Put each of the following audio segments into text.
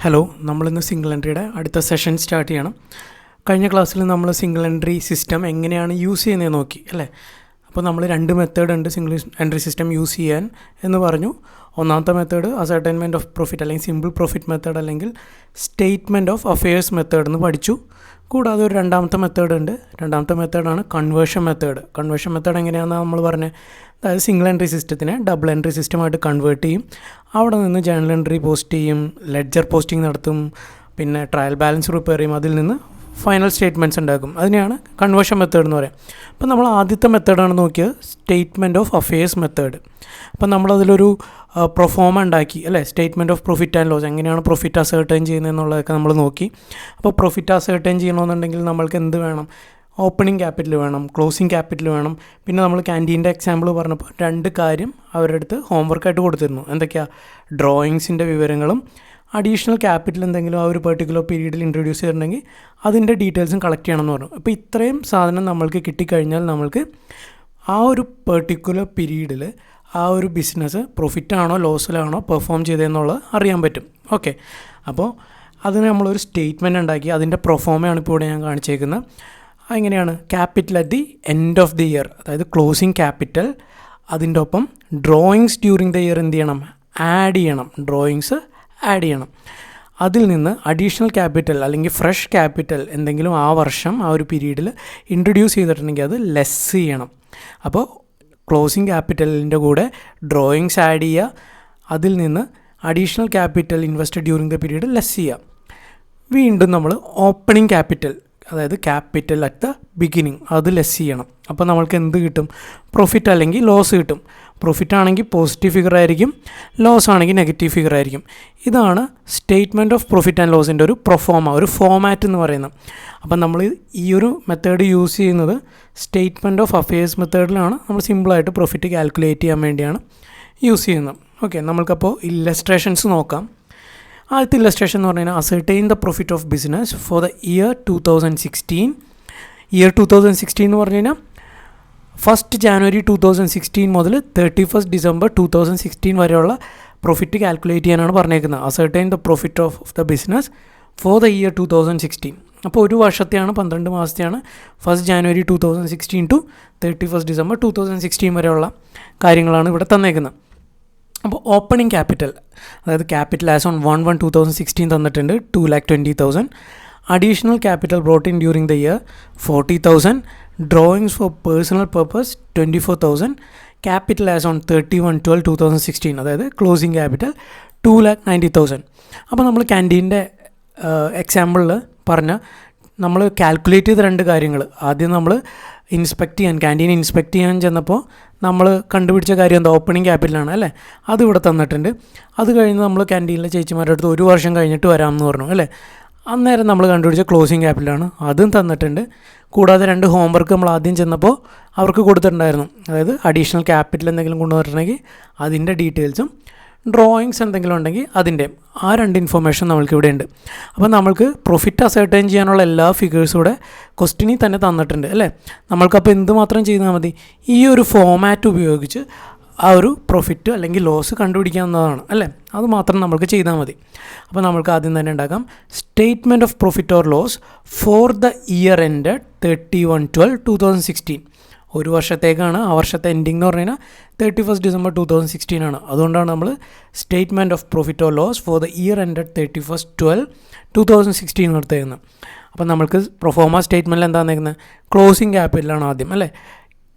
Hello, നമ്മളിന്ന് single എൻട്രിയുടെ അടുത്ത session start ചെയ്യണം. കഴിഞ്ഞ ക്ലാസ്സിൽ നമ്മൾ സിംഗിൾ എൻട്രി സിസ്റ്റം എങ്ങനെയാണ് യൂസ് ചെയ്യുന്നത് നോക്കി അല്ലേ. അപ്പോൾ നമ്മൾ രണ്ട് മെത്തേഡ് ഉണ്ട് സിംഗിൾ എൻട്രി സിസ്റ്റം യൂസ് ചെയ്യാൻ എന്ന് പറഞ്ഞു. ഒന്നാമത്തെ മെത്തേഡ് അസർട്ടൈൻമെൻറ്റ് ഓഫ് പ്രോഫിറ്റ് അല്ലെങ്കിൽ സിമ്പിൾ പ്രോഫിറ്റ് മെത്തേഡ് അല്ലെങ്കിൽ സ്റ്റേറ്റ്മെൻറ്റ് ഓഫ് അഫയേഴ്സ് മെത്തേഡ് എന്ന് പഠിച്ചു. കൂടാതെ ഒരു രണ്ടാമത്തെ മെത്തേഡ് ഉണ്ട്. രണ്ടാമത്തെ മെത്തേഡാണ് കൺവേർഷൻ മെത്തേഡ്. കൺവേർഷൻ മെത്തേഡ് എങ്ങനെയാണെന്ന് നമ്മൾ പറഞ്ഞത്, അതായത് സിംഗിൾ എൻട്രി സിസ്റ്റത്തിനെ ഡബിൾ എൻട്രി സിസ്റ്റമായിട്ട് കൺവേർട്ട് ചെയ്യും. അവിടെ നിന്ന് ജേണൽ എൻട്രി പോസ്റ്റ് ചെയ്യും, ലെഡ്ജർ പോസ്റ്റിംഗ് നടത്തും, പിന്നെ ട്രയൽ ബാലൻസ് പ്രിപ്പയർ ചെയ്യും, അതിൽ നിന്ന് ഫൈനൽ സ്റ്റേറ്റ്മെൻറ്റ്സ് ഉണ്ടാക്കും. അതിനെയാണ് കൺവേർഷൻ മെത്തേഡ് എന്ന് പറയാം. അപ്പോൾ നമ്മൾ ആദ്യത്തെ മെത്തേഡാണ് നോക്കിയത്, സ്റ്റേറ്റ്മെൻറ്റ് ഓഫ് അഫയേഴ്സ് മെത്തേഡ്. അപ്പോൾ നമ്മളതിലൊരു പ്രൊഫോമ ഉണ്ടാക്കി അല്ലേ, statement of profit and loss, എങ്ങനെയാണ് പ്രോഫിറ്റ് അസർട്ടൈൻ ചെയ്യുന്നത് എന്നുള്ളതൊക്കെ നമ്മൾ നോക്കി. അപ്പോൾ പ്രോഫിറ്റ് അസർട്ടൈൻ ചെയ്യണമെന്നുണ്ടെങ്കിൽ നമ്മൾക്ക് എന്ത് വേണം? ഓപ്പണിംഗ് ക്യാപിറ്റൽ വേണം, ക്ലോസിംഗ് ക്യാപിറ്റൽ വേണം. പിന്നെ നമ്മൾ ക്യാൻറ്റീൻ്റെ എക്സാമ്പിൾ പറഞ്ഞപ്പോൾ രണ്ട് കാര്യം അവരുടെ അടുത്ത് ഹോംവർക്കായിട്ട് കൊടുത്തിരുന്നു. എന്തൊക്കെയാണ്? ഡ്രോയിങ്സിൻ്റെ വിവരങ്ങളും അഡീഷണൽ ക്യാപിറ്റൽ എന്തെങ്കിലും ആ ഒരു പെർട്ടിക്കുലർ പീരീഡിൽ ഇൻട്രൊഡ്യൂസ് ചെയ്തിട്ടുണ്ടെങ്കിൽ അതിൻ്റെ ഡീറ്റെയിൽസും കളക്ട് ചെയ്യണമെന്ന് പറഞ്ഞു. അപ്പോൾ ഇത്രയും സാധനം നമ്മൾക്ക് കിട്ടിക്കഴിഞ്ഞാൽ നമ്മൾക്ക് ആ ഒരു പെർട്ടിക്കുലർ പീരീഡിൽ ആ ഒരു ബിസിനസ് പ്രോഫിറ്റാണോ ലോസിലാണോ പെർഫോം ചെയ്തതെന്നുള്ളത് അറിയാൻ പറ്റും. ഓക്കെ, അപ്പോൾ അതിന് നമ്മളൊരു സ്റ്റേറ്റ്മെൻറ്റ് ഉണ്ടാക്കി, അതിൻ്റെ പ്രൊഫോമയാണ് ഇപ്പോൾ ഇവിടെ ഞാൻ കാണിച്ചേക്കുന്നത്. എങ്ങനെയാണ്? Capital at the end of the year, അതായത് ക്ലോസിങ് ക്യാപിറ്റൽ, അതിൻ്റെ ഒപ്പം ഡ്രോയിങ്സ് ഡ്യൂറിങ് ദ ഇയർ എന്ത് ചെയ്യണം? ആഡ് ചെയ്യണം, ഡ്രോയിങ്സ് ആഡ് ചെയ്യണം. അതിൽ നിന്ന് അഡീഷണൽ ക്യാപിറ്റൽ അല്ലെങ്കിൽ ഫ്രഷ് ക്യാപിറ്റൽ എന്തെങ്കിലും ആ വർഷം ആ ഒരു പീരീഡിൽ ഇൻട്രൊഡ്യൂസ് ചെയ്തിട്ടുണ്ടെങ്കിൽ അത് ലെസ് ചെയ്യണം. അപ്പോൾ ക്ലോസിങ് ക്യാപിറ്റലിൻ്റെ കൂടെ ഡ്രോയിങ്സ് ആഡ് ചെയ്യുക, അതിൽ നിന്ന് additional capital invested during the period less ചെയ്യുക. വീണ്ടും നമ്മൾ ഓപ്പണിംഗ് ക്യാപിറ്റൽ, അതായത് ക്യാപിറ്റൽ അറ്റ് ദ ബിഗിനിങ്, അത് ലെസ് ചെയ്യണം. അപ്പോൾ നമ്മൾക്ക് എന്ത് കിട്ടും? പ്രോഫിറ്റ് അല്ലെങ്കിൽ ലോസ് കിട്ടും. പ്രോഫിറ്റ് ആണെങ്കിൽ പോസിറ്റീവ് ഫിഗർ ആയിരിക്കും, ലോസ് ആണെങ്കിൽ നെഗറ്റീവ് ഫിഗർ ആയിരിക്കും. ഇതാണ് സ്റ്റേറ്റ്മെൻറ്റ് ഓഫ് പ്രോഫിറ്റ് ആൻഡ് ലോസിൻ്റെ ഒരു പ്രൊഫോമ, ഒരു ഫോമാറ്റ് എന്ന് പറയുന്നത്. അപ്പം നമ്മൾ ഈ ഒരു മെത്തേഡ് യൂസ് ചെയ്യുന്നത് സ്റ്റേറ്റ്മെൻറ്റ് ഓഫ് അഫയേഴ്സ് മെത്തേഡിലാണ്. നമ്മൾ സിമ്പിളായിട്ട് പ്രോഫിറ്റ് കാൽക്കുലേറ്റ് ചെയ്യാൻ വേണ്ടിയാണ് യൂസ് ചെയ്യുന്നത്. ഓക്കെ, നമ്മൾക്കപ്പോൾ ഇല്ലസ്ട്രേഷൻസ് നോക്കാം. ആദ്യത്തെ ഇല്ലസ്ട്രേഷൻ എന്ന് പറഞ്ഞു കഴിഞ്ഞാൽ ascertain the profit of business for the year 2016. Year 2016 എന്ന് പറഞ്ഞു കഴിഞ്ഞാൽ 1st January 2016 മുതൽ 31st December 2016 വരെയുള്ള പ്രോഫിറ്റ് കാൽക്കുലേറ്റ് ചെയ്യാനാണ് പറഞ്ഞേക്കുന്നത്. Ascertain the profit of the business for the year 2016. അപ്പോൾ ഒരു വർഷത്തെയാണ്, 12 മാസത്തെയാണ്. 1st January 2016 to 31st December 2016 വരെയുള്ള കാര്യങ്ങളാണ് ഇവിടെ തന്നേക്കുന്നത്. അപ്പോൾ ഓപ്പണിംഗ് ക്യാപിറ്റൽ, അതായത് ക്യാപിറ്റൽ ആസ് ഓൺ 1/1/2016 തന്നിട്ടുണ്ട് 2,20,000. Additional capital brought in during the year 40,000. Drawings for personal purpose 24,000. Capital as on 31/12/2016, അതായത് closing capital 2,90,000. അപ്പോൾ നമ്മൾ ക്യാൻറ്റീൻ്റെ എക്സാമ്പിളിൽ പറഞ്ഞ നമ്മൾ കാൽക്കുലേറ്റ് ചെയ്ത രണ്ട് കാര്യങ്ങൾ, ആദ്യം നമ്മൾ ക്യാൻറ്റീൻ ഇൻസ്പെക്റ്റ് ചെയ്യാൻ ചെന്നപ്പോൾ നമ്മൾ കണ്ടുപിടിച്ച കാര്യം എന്താ? ഓപ്പണിംഗ് ക്യാപിറ്റലാണ് അല്ലേ, അത് ഇവിടെ തന്നിട്ടുണ്ട്. അത് കഴിഞ്ഞ് നമ്മൾ ക്യാൻറ്റീനിലെ ചേച്ചിമാരുടെ അടുത്ത് ഒരു വർഷം കഴിഞ്ഞിട്ട് വരാമെന്ന് പറഞ്ഞു അല്ലേ. അന്നേരം നമ്മൾ കണ്ടുപിടിച്ച ക്ലോസിംഗ് ക്യാപിറ്റലാണ്, അതും തന്നിട്ടുണ്ട്. കൂടാതെ രണ്ട് ഹോംവർക്ക് നമ്മൾ ആദ്യം ചെന്നപ്പോൾ അവർക്ക് കൊടുത്തിട്ടുണ്ടായിരുന്നു, അതായത് അഡീഷണൽ ക്യാപിറ്റൽ എന്തെങ്കിലും കൊണ്ടുവന്നിട്ടുണ്ടെങ്കിൽ അതിൻ്റെ ഡീറ്റെയിൽസും ഡ്രോയിങ്സ് എന്തെങ്കിലും ഉണ്ടെങ്കിൽ അതിൻ്റെ ആ രണ്ട് ഇൻഫർമേഷൻ നമ്മൾക്ക് ഇവിടെ ഉണ്ട്. അപ്പോൾ നമ്മൾക്ക് പ്രോഫിറ്റ് അസർട്ടൈൻ ചെയ്യാനുള്ള എല്ലാ ഫിഗേഴ്സും കൂടെ ക്വസ്റ്റ്യനിൽ തന്നെ തന്നിട്ടുണ്ട് അല്ലേ. നമ്മൾക്കപ്പോൾ എന്തുമാത്രം ചെയ്താൽ മതി? ഈ ഒരു ഫോമാറ്റ് ഉപയോഗിച്ച് ആ ഒരു പ്രോഫിറ്റ് അല്ലെങ്കിൽ ലോസ് കണ്ടുപിടിക്കാവുന്നതാണ് അല്ലേ. അത് മാത്രം നമ്മൾക്ക് ചെയ്താൽ മതി. അപ്പോൾ നമ്മൾക്ക് ആദ്യം തന്നെ ഉണ്ടാക്കാം statement of profit or loss for the year ended 31/12/2016. ഒരു വർഷത്തേക്കാണ്, ആ വർഷത്തെ എൻഡിങ് എന്ന് പറഞ്ഞു കഴിഞ്ഞാൽ 31st December 2016 ആണ്. അതുകൊണ്ടാണ് നമ്മൾ statement of profit or loss for the year ended 31/12/2016 എടുത്തേക്കുന്നത്. അപ്പോൾ നമ്മൾക്ക് പ്രൊഫോമ സ്റ്റേറ്റ്മെൻറ്റിൽ എന്താ തന്നേക്കുന്നത്? ക്ലോസിംഗ് ക്യാപിറ്റലാണ് ആദ്യം അല്ലേ.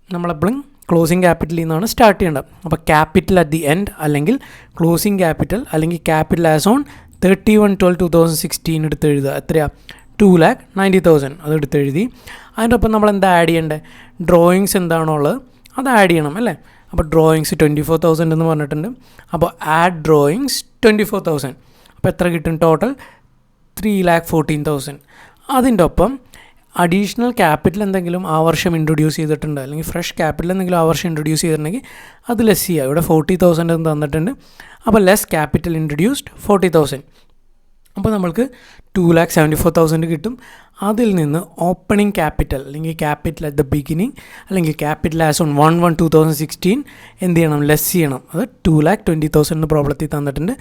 നമ്മളെപ്പോഴും ക്ലോസിംഗ് ക്യാപിറ്റലിൽ നിന്നാണ് സ്റ്റാർട്ട് ചെയ്യേണ്ടത്. അപ്പോൾ ക്യാപിറ്റൽ അറ്റ് ദി എൻഡ് അല്ലെങ്കിൽ ക്ലോസിംഗ് ക്യാപിറ്റൽ അല്ലെങ്കിൽ ക്യാപിറ്റൽ ആസ് ഓൺ 31/12/2016 എടുത്ത് എഴുതുക. എത്രയാണ്? 2,90,000 അത് എടുത്ത് എഴുതി. അതിൻ്റെ ഒപ്പം നമ്മൾ എന്താ ആഡ് ചെയ്യേണ്ടത്? ഡ്രോയിങ്സ് എന്താണോ ഉള്ളത് അത് ആഡ് ചെയ്യണം അല്ലേ. അപ്പോൾ ഡ്രോയിങ്സ് 24,000 എന്ന് പറഞ്ഞിട്ടുണ്ട്. അപ്പോൾ ആഡ് ഡ്രോയിങ്സ് 24,000. അപ്പോൾ എത്ര കിട്ടും ടോട്ടൽ? 3,14,000. അതിൻ്റെ ഒപ്പം അഡീഷണൽ ക്യാപിറ്റൽ എന്തെങ്കിലും ആ വർഷം ഇൻട്രൊഡ്യൂസ് ചെയ്തിട്ടുണ്ട് അല്ലെങ്കിൽ ഫ്രഷ് ക്യാപിറ്റൽ എന്തെങ്കിലും ആ വർഷം ഇൻട്രൊഡ്യൂസ് ചെയ്തിട്ടുണ്ടെങ്കിൽ അത് ലെസ് ചെയ്യുക. ഇവിടെ 40,000 എന്ന് തന്നിട്ടുണ്ട്. അപ്പോൾ ലെസ് ക്യാപിറ്റൽ ഇൻട്രൊഡ്യൂസ്ഡ് 40,000. അപ്പോൾ നമ്മൾക്ക് 2,74,000 കിട്ടും. അതിൽ നിന്ന് ഓപ്പണിംഗ് ക്യാപിറ്റൽ അല്ലെങ്കിൽ ക്യാപിറ്റൽ അറ്റ് ദ ബിഗിനിങ് അല്ലെങ്കിൽ ക്യാപിറ്റൽ ആസ് ഓൺ 1/1/2016 എന്ത് ചെയ്യണം, ലെസ് ചെയ്യണം. അത് 2,20,000 പ്രോബ്ലത്തിൽ തന്നിട്ടുണ്ട്.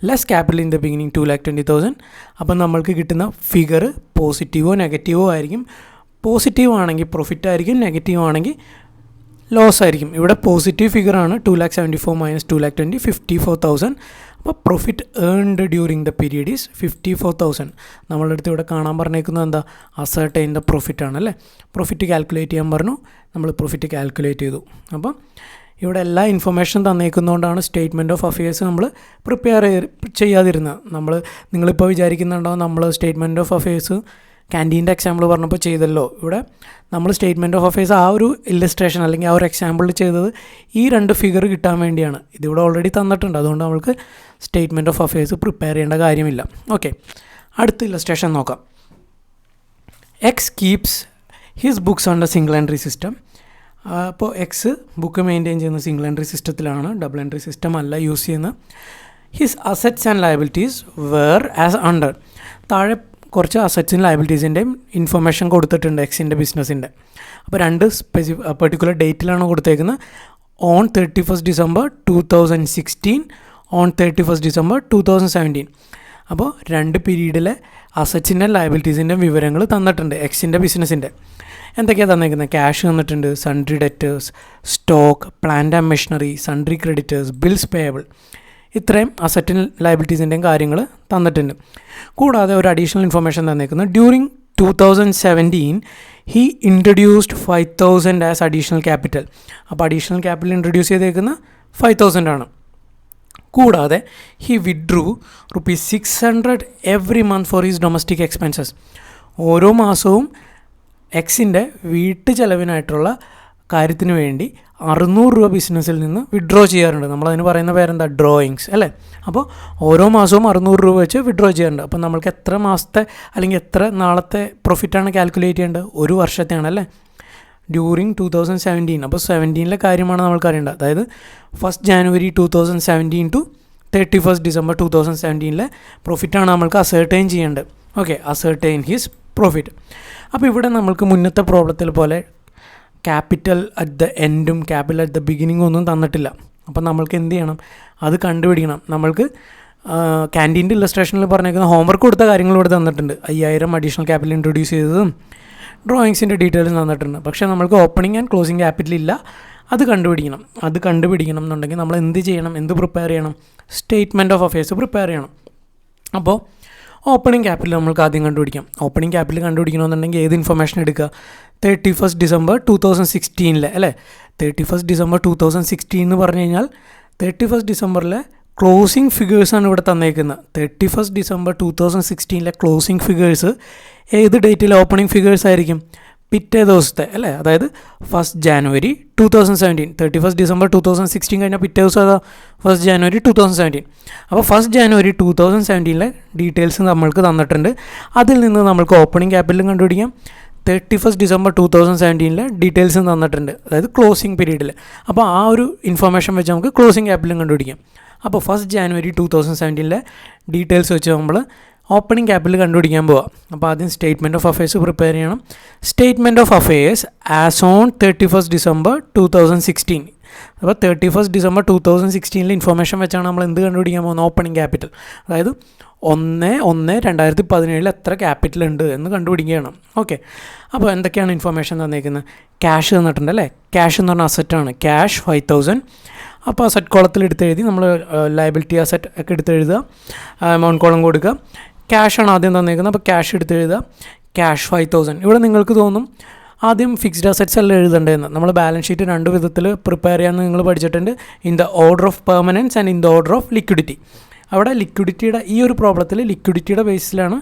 Less capital in the beginning 2,20,000. അപ്പം നമ്മൾക്ക് കിട്ടുന്ന ഫിഗർ പോസിറ്റീവോ നെഗറ്റീവോ ആയിരിക്കും. പോസിറ്റീവ് ആണെങ്കിൽ പ്രോഫിറ്റ് ആയിരിക്കും, നെഗറ്റീവ് ആണെങ്കിൽ ലോസ് ആയിരിക്കും. ഇവിടെ പോസിറ്റീവ് ഫിഗറാണ് 2,74,000 മൈനസ് 2,20,000 54,000. അപ്പോൾ profit earned during the period is 54,000. നമ്മളുടെ അടുത്ത് ഇവിടെ കാണാൻ പറഞ്ഞേക്കുന്നത് എന്താ, അസർട്ടൈൻ ദ പ്രോഫിറ്റ് ആണ് അല്ലേ. പ്രോഫിറ്റ് കാൽക്കുലേറ്റ് ചെയ്യാൻ പറഞ്ഞു, നമ്മൾ പ്രോഫിറ്റ് കാൽക്കുലേറ്റ് ചെയ്തു. അപ്പം ഇവിടെ എല്ലാ ഇൻഫർമേഷൻ തന്നേക്കുന്നതുകൊണ്ടാണ് സ്റ്റേറ്റ്മെൻറ്റ് ഓഫ് അഫയേഴ്സ് നമ്മൾ പ്രിപ്പയർ ചെയ്യാതിരുന്നത്. നിങ്ങളിപ്പോൾ വിചാരിക്കുന്നുണ്ടാവും നമ്മൾ സ്റ്റേറ്റ്മെൻറ്റ് ഓഫ് അഫയേഴ്സ് ക്യാൻറ്റീൻ്റെ എക്സാമ്പിൾ പറഞ്ഞപ്പോൾ ചെയ്തല്ലോ. ഇവിടെ നമ്മൾ സ്റ്റേറ്റ്മെൻറ്റ് ഓഫ് അഫയേഴ്സ് ആ ഒരു ഇല്ലസ്ട്രേഷൻ അല്ലെങ്കിൽ ആ ഒരു എക്സാമ്പിളിൽ ചെയ്തത് ഈ 2 ഫിഗർ കിട്ടാൻ വേണ്ടിയാണ്. ഇതിവിടെ ഓൾറെഡി തന്നിട്ടുണ്ട്, അതുകൊണ്ട് നമ്മൾക്ക് സ്റ്റേറ്റ്മെൻറ്റ് ഓഫ് അഫയേഴ്സ് പ്രിപ്പയർ ചെയ്യേണ്ട കാര്യമില്ല. ഓക്കെ, അടുത്ത ഇല്ലസ്ട്രേഷൻ നോക്കാം. X keeps his books on the single entry system. അപ്പോൾ എക്സ് ബുക്ക് മെയിൻറ്റെയിൻ ചെയ്യുന്ന സിംഗിൾ എൻട്രി സിസ്റ്റത്തിലാണ്, ഡബിൾ എൻട്രി സിസ്റ്റം അല്ല യൂസ് ചെയ്യുന്നത്. His assets and liabilities were as under. താഴെ കുറച്ച് അസറ്റ്സിൻ്റെ ലയബിലിറ്റീസിൻ്റെയും ഇൻഫർമേഷൻ കൊടുത്തിട്ടുണ്ട് എക്സിൻ്റെ ബിസിനസ്സിൻ്റെ. അപ്പോൾ 2 പെർട്ടിക്കുലർ ഡേറ്റിലാണ് കൊടുത്തേക്കുന്നത്. On 31st December 2016, on 31st December 2017. അപ്പോൾ 2 പീരീഡിലെ അസറ്റ്സിൻ്റെ ലയബിലിറ്റീസിൻ്റെ വിവരങ്ങൾ തന്നിട്ടുണ്ട് എക്സിൻ്റെ ബിസിനസ്സിൻ്റെ. എന്തൊക്കെയാണ് തന്നേക്കുന്നത്? ക്യാഷ് തന്നിട്ടുണ്ട്, sundry debtors, stock, plant and machinery, sundry creditors, bills payable. ഇത്രയും അസറ്റിൻ ലയബിലിറ്റീസിൻ്റെയും കാര്യങ്ങൾ തന്നിട്ടുണ്ട്. കൂടാതെ ഒരു അഡീഷണൽ ഇൻഫർമേഷൻ തന്നേക്കുന്നത് during 2017 he introduced 5,000 as additional capital. അപ്പോൾ അഡീഷണൽ ക്യാപിറ്റൽ ഇൻട്രൊഡ്യൂസ് ചെയ്തേക്കുന്ന 5,000 ആണ്. കൂടാതെ he withdrew ₹600 every month for his domestic expenses. ഓരോ മാസവും എക്സിൻ്റെ വീട്ടു ചെലവിനായിട്ടുള്ള കാര്യത്തിന് വേണ്ടി ₹600 ബിസിനസ്സിൽ നിന്ന് വിഡ്രോ ചെയ്യാറുണ്ട്. നമ്മളതിന് പറയുന്ന പേരെന്താ, ഡ്രോയിങ്സ് അല്ലേ. അപ്പോൾ ഓരോ മാസവും ₹600 വെച്ച് വിഡ്രോ ചെയ്യാറുണ്ട്. അപ്പോൾ നമ്മൾക്ക് എത്ര മാസത്തെ അല്ലെങ്കിൽ എത്ര നാളത്തെ പ്രോഫിറ്റാണ് കാൽക്കുലേറ്റ് ചെയ്യേണ്ടത്? 1 വർഷത്തെയാണ് അല്ലേ. ഡ്യൂറിങ് 2017, അപ്പോൾ 17ലെ കാര്യമാണ് നമ്മൾക്ക് അറിയേണ്ടത്. അതായത് 1st January 2017 to 31st December 2017ലെ പ്രോഫിറ്റാണ് നമ്മൾക്ക് അസേർട്ടൈൻ ചെയ്യേണ്ടത്. Okay, ascertain his profit. അപ്പോൾ ഇവിടെ നമ്മൾക്ക് മുന്നത്തെ പ്രോബ്ലത്തിൽ പോലെ ക്യാപിറ്റൽ അറ്റ് ദ എൻഡും ക്യാപിറ്റൽ അറ്റ് ദ ബിഗിനിങ്ങും ഒന്നും തന്നിട്ടില്ല. അപ്പം നമ്മൾക്ക് എന്ത് ചെയ്യണം, അത് കണ്ടുപിടിക്കണം. നമ്മൾക്ക് ക്യാൻറ്റീൻ്റെ ഇല്ലസ്ട്രേഷനിൽ പറഞ്ഞേക്കുന്ന ഹോംവർക്ക് കൊടുത്ത കാര്യങ്ങൾ ഇവിടെ തന്നിട്ടുണ്ട്. 5,000 അഡീഷണൽ ക്യാപിറ്റൽ ഇൻട്രൊഡ്യൂസ് ചെയ്തതും ഡ്രോയിങ്സിൻ്റെ ഡീറ്റെയിൽസ് തന്നിട്ടുണ്ട്. പക്ഷേ നമ്മൾക്ക് ഓപ്പണിംഗ് ആൻഡ് ക്ലോസിംഗ് ക്യാപിറ്റൽ ഇല്ല. അത് കണ്ടുപിടിക്കണം എന്നുണ്ടെങ്കിൽ നമ്മൾ എന്ത് ചെയ്യണം, എന്ത് പ്രിപ്പയർ ചെയ്യണം? സ്റ്റേറ്റ്മെൻറ്റ് ഓഫ് അഫയേഴ്സ് പ്രിപ്പയർ ചെയ്യണം. അപ്പോൾ ഓപ്പണിംഗ് ക്യാപിറ്റൽ നമ്മൾക്ക് ആദ്യം കണ്ടുപിടിക്കാം. ഓപ്പണിംഗ് ക്യാപിറ്റൽ കണ്ടുപിടിക്കണമെന്നുണ്ടെങ്കിൽ ഏത് ഇൻഫർമേഷൻ എടുക്കുക? 31st December 2016 അല്ലേ. 31st December 2016 എന്ന് പറഞ്ഞു കഴിഞ്ഞാൽ 31st Decemberലെ ക്ലോസിംഗ് ഫിഗേഴ്സാണ് ഇവിടെ തന്നേക്കുന്നത്. 31st December 2016 ക്ലോസിംഗ് ഫിഗേഴ്സ് ഏത് ഡേറ്റിലെ ഓപ്പണിംഗ് ഫിഗേഴ്സ് ആയിരിക്കും? പിറ്റേ ദിവസത്തെ അല്ലേ. അതായത് 1st January 2017. 31st December 2016 കഴിഞ്ഞാൽ പിറ്റേ ദിവസം അതാ 1st January 2017. അപ്പോൾ 1st January 2017 ഡീറ്റെയിൽസ് നമ്മൾക്ക് തന്നിട്ടുണ്ട്. അതിൽ നിന്ന് നമ്മൾക്ക് ഓപ്പണിംഗ് ക്യാപിറ്റലും കണ്ടുപിടിക്കാം. 31st December 2017 ഡീറ്റെയിൽസും തന്നിട്ടുണ്ട്, അതായത് ക്ലോസിംഗ് പീരീഡിൽ. അപ്പോൾ ആ ഒരു ഇൻഫർമേഷൻ വെച്ച് നമുക്ക് ക്ലോസിംഗ് ക്യാപിറ്റലും കണ്ടുപിടിക്കാം. അപ്പോൾ 1st January 2017 ഡീറ്റെയിൽസ് വെച്ച് നമ്മൾ ഓപ്പണിംഗ് ക്യാപിറ്റൽ കണ്ടുപിടിക്കാൻ പോവാം. അപ്പോൾ ആദ്യം സ്റ്റേറ്റ്മെൻറ്റ് ഓഫ് അഫയേഴ്സ് പ്രിപ്പയർ ചെയ്യണം. Statement of affairs as on 31st December 2016. അപ്പോൾ 31st December 2016 ഇൻഫർമേഷൻ വെച്ചാണ് നമ്മൾ എന്ത് കണ്ടുപിടിക്കാൻ പോകുന്നത്? Opening capital. അതായത് 1/1/2017 എത്ര ക്യാപിറ്റൽ ഉണ്ട് എന്ന് കണ്ടുപിടിക്കുകയാണ്. ഓക്കെ, അപ്പോൾ എന്തൊക്കെയാണ് ഇൻഫർമേഷൻ തന്നേക്കുന്നത്? ക്യാഷ് തന്നിട്ടുണ്ട് അല്ലേ. ക്യാഷ് എന്ന് പറഞ്ഞാൽ അസറ്റാണ്. ക്യാഷ് 5,000. അപ്പോൾ അസറ്റ് കോളത്തിൽ എടുത്തെഴുതി നമ്മൾ ലയബിലിറ്റി അസറ്റ് ഒക്കെ എടുത്തെഴുതുക, എമൗണ്ട് കോളം കൊടുക്കുക. ക്യാഷാണ് ആദ്യം തന്നേക്കുന്നത്. അപ്പോൾ ക്യാഷ് എടുത്തെഴുതുക. ക്യാഷ് 5,000. ഇവിടെ നിങ്ങൾക്ക് തോന്നും ആദ്യം ഫിക്സ്ഡ് അസറ്റ്സ് എല്ലാം എഴുതേണ്ടതെന്ന്. നമ്മൾ ബാലൻസ് ഷീറ്റ് 2 വിധത്തിൽ പ്രിപ്പയർ ചെയ്യാമെന്ന് നിങ്ങൾ പഠിച്ചിട്ടുണ്ട്. In the order of permanence and in the order of liquidity. അവിടെ ലിക്വിഡിറ്റിയുടെ ഈ ഒരു പ്രോബ്ലത്തിൽ ലിക്വിഡിറ്റിയുടെ ബേസിലാണ്